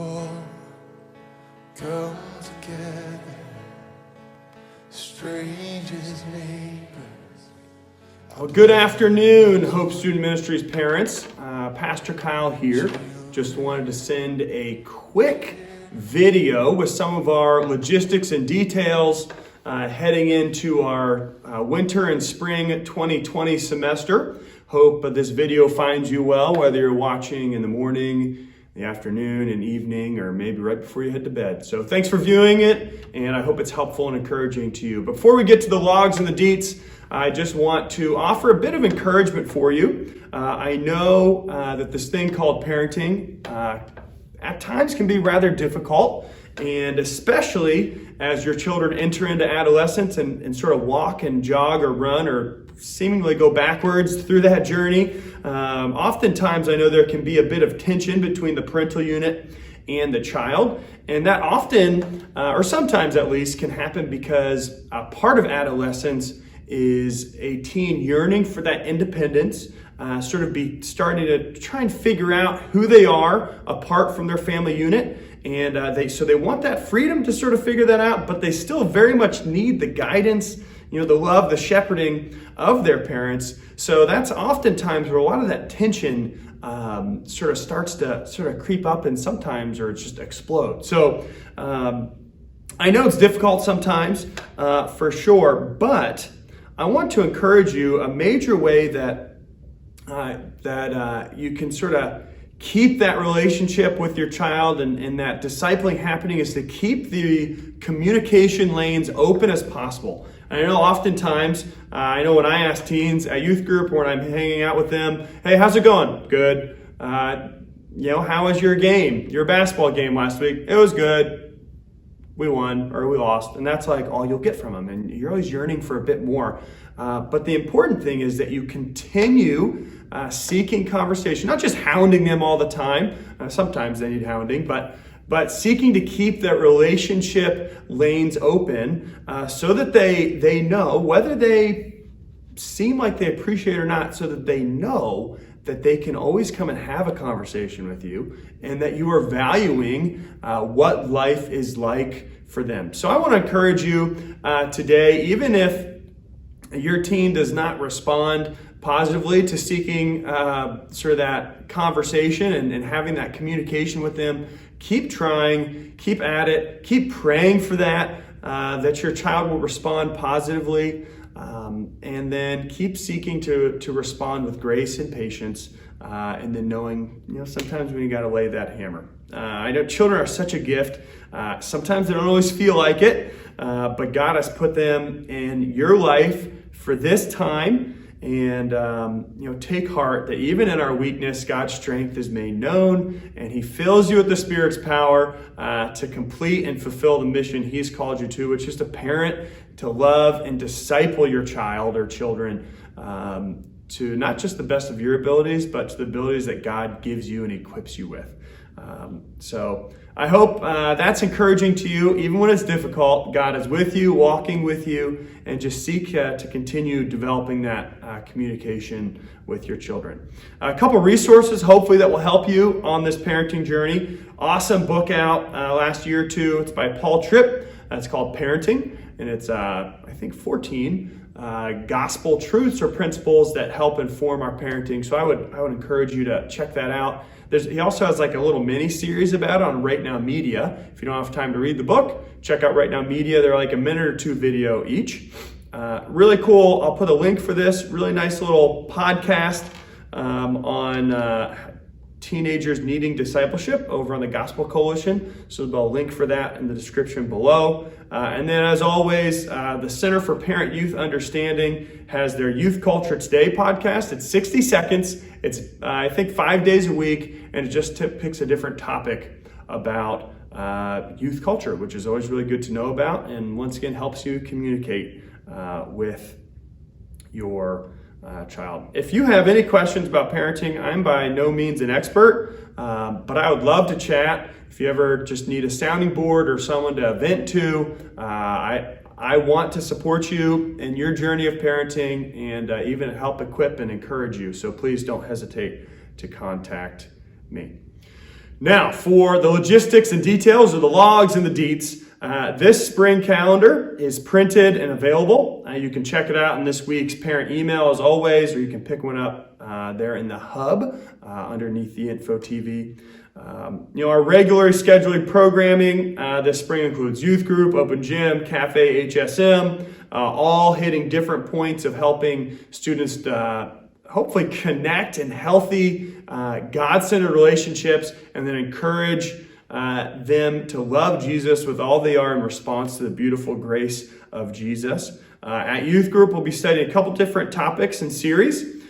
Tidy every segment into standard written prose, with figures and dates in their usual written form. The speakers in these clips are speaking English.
fall, come together, strangers, neighbors. Well, good afternoon, Hope Student Ministries parents. Pastor Kyle here. Just wanted to send a quick video with some of our logistics and details heading into our winter and spring 2020 semester. Hope this video finds you well, whether you're watching in the morning, the afternoon, and evening, or maybe right before you head to bed. So thanks for viewing it, and I hope it's helpful and encouraging to you. Before we get to the logs and the deets, I just want to offer a bit of encouragement for you. I know that this thing called parenting at times can be rather difficult, and especially as your children enter into adolescence and sort of walk and jog or run or seemingly go backwards through that journey. Oftentimes I know there can be a bit of tension between the parental unit and the child, and that often, or sometimes at least, can happen because a part of adolescence is a teen yearning for that independence, sort of be starting to try and figure out who they are apart from their family unit. And they want that freedom to sort of figure that out, but they still very much need the guidance, the love, the shepherding of their parents. So that's oftentimes where a lot of that tension sort of starts to sort of creep up and sometimes, or just explode. So I know it's difficult sometimes, for sure, but I want to encourage you. A major way that you can sort of keep that relationship with your child and that discipling happening is to keep the communication lanes open as possible. I know oftentimes, I know when I ask teens at youth group or when I'm hanging out with them, hey, how's it going? Good. How was your game, your basketball game last week? It was good. We won or we lost. And that's like all you'll get from them. And you're always yearning for a bit more. But the important thing is that you continue seeking conversation, not just hounding them all the time. Sometimes they need hounding, but seeking to keep that relationship lanes open so that they know, whether they seem like they appreciate it or not, so that they know that they can always come and have a conversation with you and that you are valuing what life is like for them. So I want to encourage you today, even if your teen does not respond positively to seeking sort of that conversation and having that communication with them, keep trying, keep at it, keep praying for that your child will respond positively, and then keep seeking to respond with grace and patience, and then knowing, sometimes when you got to lay that hammer. I know children are such a gift. Sometimes they don't always feel like it, but God has put them in your life for this time. And, take heart that even in our weakness, God's strength is made known, and He fills you with the Spirit's power to complete and fulfill the mission He's called you to, which is to parent, to love, and disciple your child or children to not just the best of your abilities, but to the abilities that God gives you and equips you with. So I hope that's encouraging to you. Even when it's difficult, God is with you, walking with you, and just seek to continue developing that communication with your children. A couple resources, hopefully, that will help you on this parenting journey. Awesome book out last year or two. It's by Paul Tripp. It's called Parenting, and it's, 14 gospel truths or principles that help inform our parenting. So I would encourage you to check that out. He also has like a little mini series about it on Right Now Media. If you don't have time to read the book, check out Right Now Media. They're like a minute or two video each. Really cool. I'll put a link for this. Really nice little podcast on teenagers needing discipleship over on the Gospel Coalition. So there'll be a link for that in the description below. And then as always, the Center for Parent Youth Understanding has their Youth Culture Today podcast. It's 60 seconds. It's, 5 days a week, and it just picks a different topic about youth culture, which is always really good to know about, and once again helps you communicate with your child. If you have any questions about parenting, I'm by no means an expert, but I would love to chat. If you ever just need a sounding board or someone to vent to, I want to support you in your journey of parenting and even help equip and encourage you. So please don't hesitate to contact me. Now, for the logistics and details, or the logs and the deets, this spring calendar is printed and available. You can check it out in this week's parent email as always, or you can pick one up there in the hub underneath the Info TV. Our regularly scheduled programming this spring includes youth group, open gym, cafe, HSM, all hitting different points of helping students hopefully connect in healthy, God-centered relationships, and then encourage them to love Jesus with all they are in response to the beautiful grace of Jesus. At youth group, we'll be studying a couple different topics and series.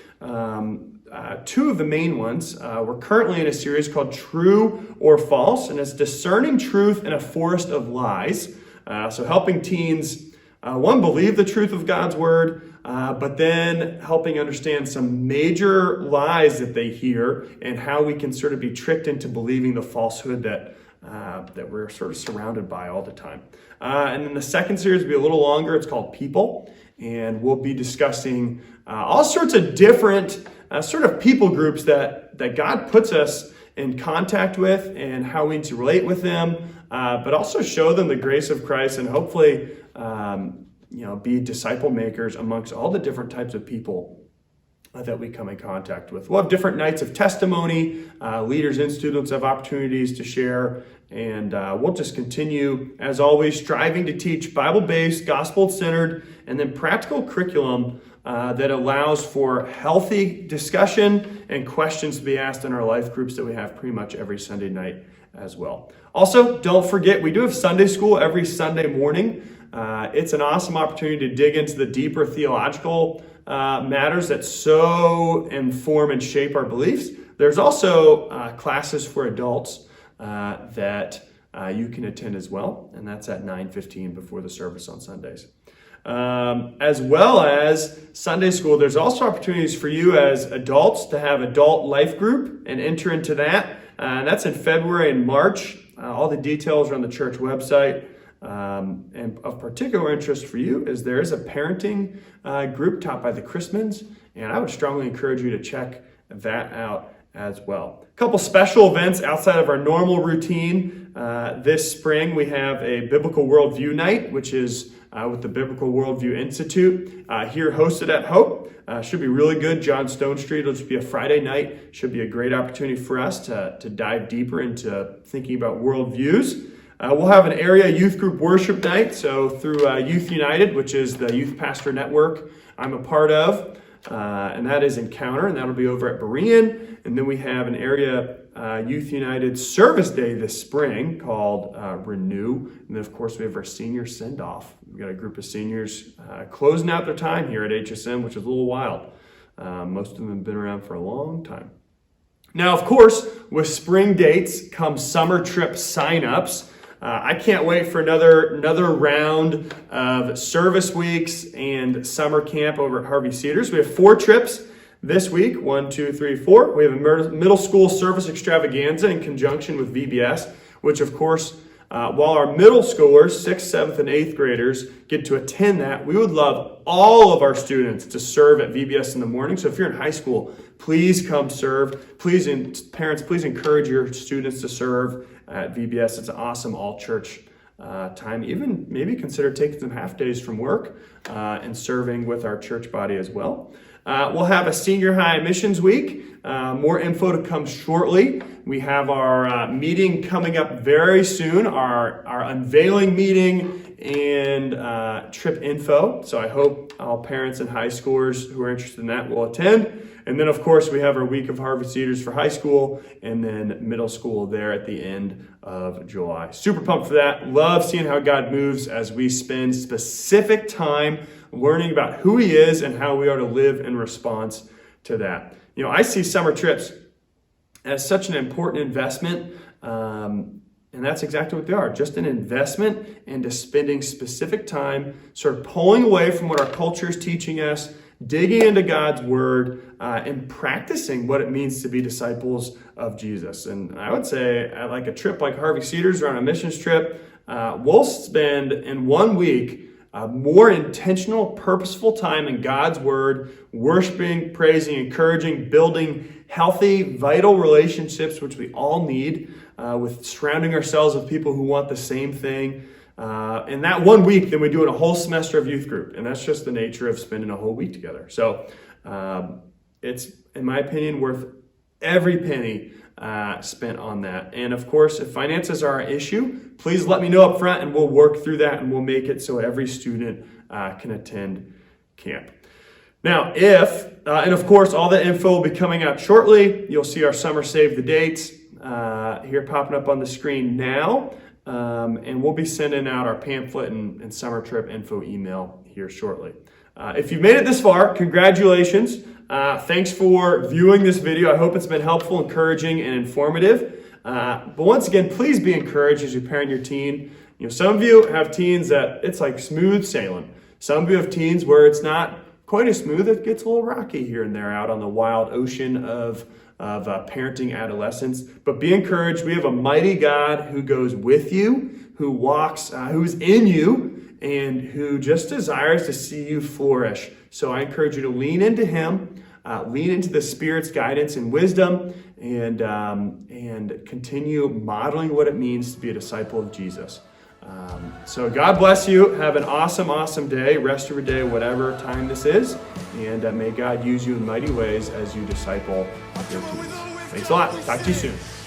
Two of the main ones. We're currently in a series called True or False, and it's discerning truth in a forest of lies. So helping teens, one, believe the truth of God's word, but then helping understand some major lies that they hear and how we can sort of be tricked into believing the falsehood that we're sort of surrounded by all the time. And then the second series will be a little longer. It's called People, and we'll be discussing all sorts of different sort of people groups that God puts us in contact with and how we need to relate with them, but also show them the grace of Christ and hopefully be disciple makers amongst all the different types of people that we come in contact with. We'll have different nights of testimony. Leaders and students have opportunities to share, and we'll just continue, as always, striving to teach Bible-based, gospel-centered, and then practical curriculum that allows for healthy discussion and questions to be asked in our life groups that we have pretty much every Sunday night as well. Also, don't forget, we do have Sunday school every Sunday morning. It's an awesome opportunity to dig into the deeper theological matters that so inform and shape our beliefs. There's also classes for adults that you can attend as well, and that's at 9:15 before the service on Sundays. As well as Sunday school, there's also opportunities for you as adults to have adult life group and enter into that. That's in February and March. All the details are on the church website. And of particular interest for you is there is a parenting group taught by the Chrismans, and I would strongly encourage you to check that out as well. A couple special events outside of our normal routine. This spring we have a Biblical Worldview Night, which is with the Biblical Worldview Institute here hosted at Hope. Should be really good. John Stone Street. It'll just be a Friday night. Should be a great opportunity for us to dive deeper into thinking about worldviews. We'll have an area youth group worship night. So through Youth United, which is the youth pastor network I'm a part of, and that is Encounter, and that'll be over at Berean. And then we have an area Youth United service day this spring called Renew. And then, of course, we have our senior send-off. We've got a group of seniors closing out their time here at HSM, which is a little wild. Most of them have been around for a long time. Now, of course, with spring dates come summer trip sign-ups. I can't wait for another round of service weeks and summer camp over at Harvey Cedars. We have 4 trips this week, 1, 2, 3, 4. We have a middle school service extravaganza in conjunction with VBS, which of course, while our middle schoolers, 6th, 7th, and 8th graders get to attend that, we would love all of our students to serve at VBS in the morning. So if you're in high school, please come serve. Please, parents, please encourage your students to serve at VBS. It's an awesome all-church time. Even maybe consider taking some half days from work and serving with our church body as well. We'll have a senior high missions week. More info to come shortly. We have our meeting coming up very soon, our unveiling meeting and trip info. So I hope all parents and high schoolers who are interested in that will attend. And then, of course, we have our week of Harvey Cedars for high school and then middle school there at the end of July. Super pumped for that. Love seeing how God moves as we spend specific time learning about who He is and how we are to live in response to that. You know, I see summer trips as such an important investment, and that's exactly what they are. Just an investment into spending specific time, sort of pulling away from what our culture is teaching us, digging into God's Word, and practicing what it means to be disciples of Jesus. And I would say at like a trip like Harvey Cedars or on a missions trip, we'll spend in 1 week more intentional, purposeful time in God's Word, worshiping, praising, encouraging, building healthy, vital relationships, which we all need, with surrounding ourselves with people who want the same thing. And that 1 week, then we do a whole semester of youth group. And that's just the nature of spending a whole week together. So it's, in my opinion, worth every penny spent on that. And of course, if finances are an issue, please let me know up front and we'll work through that and we'll make it so every student can attend camp. Now, and of course, all the info will be coming out shortly. You'll see our summer save the dates here popping up on the screen now. And we'll be sending out our pamphlet and summer trip info email here shortly. If you've made it this far, congratulations. Thanks for viewing this video. I hope it's been helpful, encouraging, and informative. But once again, please be encouraged as you parent your teen. Some of you have teens that it's like smooth sailing. Some of you have teens where it's not quite as smooth. It gets a little rocky here and there out on the wild ocean of parenting adolescents. But be encouraged. We have a mighty God who goes with you, who walks, who's in you, and who just desires to see you flourish. So I encourage you to lean into him, lean into the Spirit's guidance and wisdom, and continue modeling what it means to be a disciple of Jesus. So God bless you. Have an awesome, awesome day, rest of your day, whatever time this is. And may God use you in mighty ways as you disciple your teens. Thanks a lot. Talk to you soon.